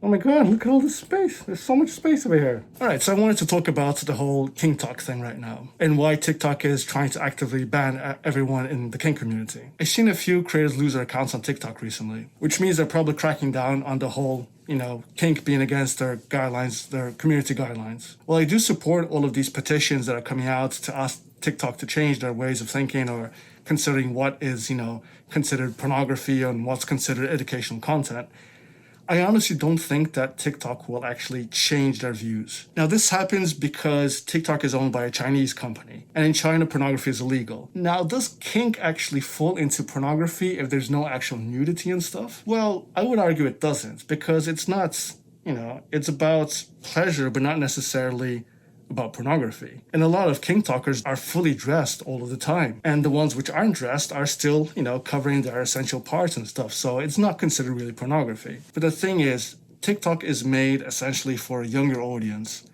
Oh my god, look at all this space. There's so much space over here. Alright, so I wanted to talk about the whole KinkTok thing right now and why TikTok is trying to actively ban everyone in the kink community. I've seen a few creators lose their accounts on TikTok recently, which means they're probably cracking down on the whole, kink being against their guidelines, their community guidelines. While I do support all of these petitions that are coming out to ask TikTok to change their ways of thinking or considering what is, considered pornography and what's considered educational content, I honestly don't think that TikTok will actually change their views. Now, this happens because TikTok is owned by a Chinese company, and in China, pornography is illegal. Now, does kink actually fall into pornography if there's no actual nudity and stuff? Well, I would argue it doesn't, because it's not, it's about pleasure, but not necessarily about pornography. And a lot of KinkTokers are fully dressed all of the time. And the ones which aren't dressed are still, covering their essential parts and stuff. So it's not considered really pornography. But the thing is, TikTok is made essentially for a younger audience.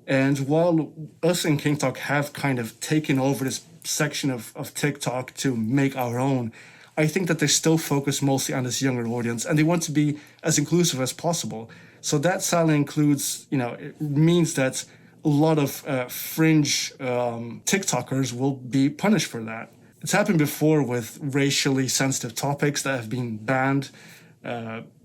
And while us in KinkTok have kind of taken over this section of TikTok to make our own, I think that they still focus mostly on this younger audience and they want to be as inclusive as possible. So that sadly includes, it means that a lot of fringe TikTokers will be punished for that. It's happened before with racially sensitive topics that have been banned,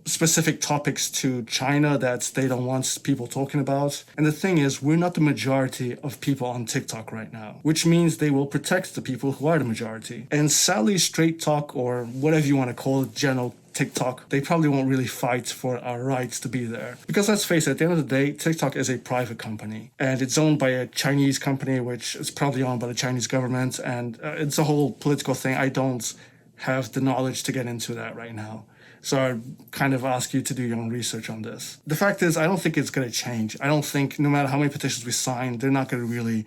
specific topics to China that they don't want people talking about. And the thing is, we're not the majority of people on TikTok right now, which means they will protect the people who are the majority. And sadly, straight talk, or whatever you want to call it, general TikTok, they probably won't really fight for our rights to be there. Because let's face it, at the end of the day, TikTok is a private company and it's owned by a Chinese company, which is probably owned by the Chinese government. And it's a whole political thing. I don't have the knowledge to get into that right now. So I kind of ask you to do your own research on this. The fact is, I don't think it's going to change. I don't think no matter how many petitions we sign, they're not going to really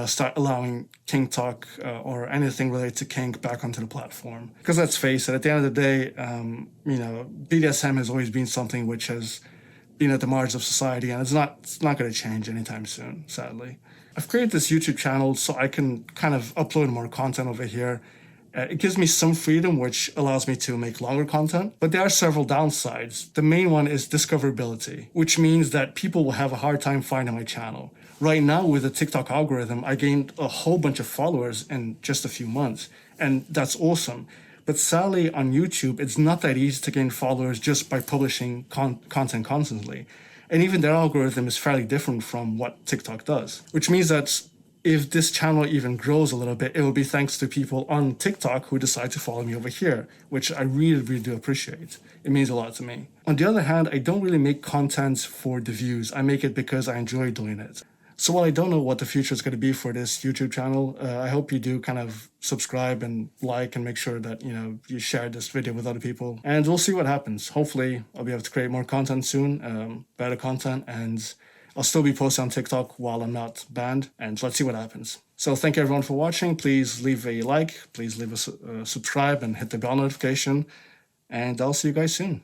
start allowing KinkTok or anything related to kink back onto the platform. Because let's face it, at the end of the day, BDSM has always been something which has been at the margins of society, and it's not going to change anytime soon, sadly. I've created this YouTube channel so I can kind of upload more content over here. It gives me some freedom, which allows me to make longer content, but there are several downsides. The main one is discoverability, which means that people will have a hard time finding my channel. Right now, with the TikTok algorithm, I gained a whole bunch of followers in just a few months, and that's awesome. But sadly, on YouTube, it's not that easy to gain followers just by publishing content constantly. And even their algorithm is fairly different from what TikTok does, which means that if this channel even grows a little bit, it will be thanks to people on TikTok who decide to follow me over here, which I really, really do appreciate. It means a lot to me. On the other hand, I don't really make content for the views. I make it because I enjoy doing it. So while I don't know what the future is going to be for this YouTube channel, I hope you do kind of subscribe and like and make sure that, you share this video with other people. And we'll see what happens. Hopefully, I'll be able to create more content soon, better content, and I'll still be posting on TikTok while I'm not banned, and let's see what happens. So thank you everyone for watching. Please leave a like, please leave a subscribe and hit the bell notification, and I'll see you guys soon.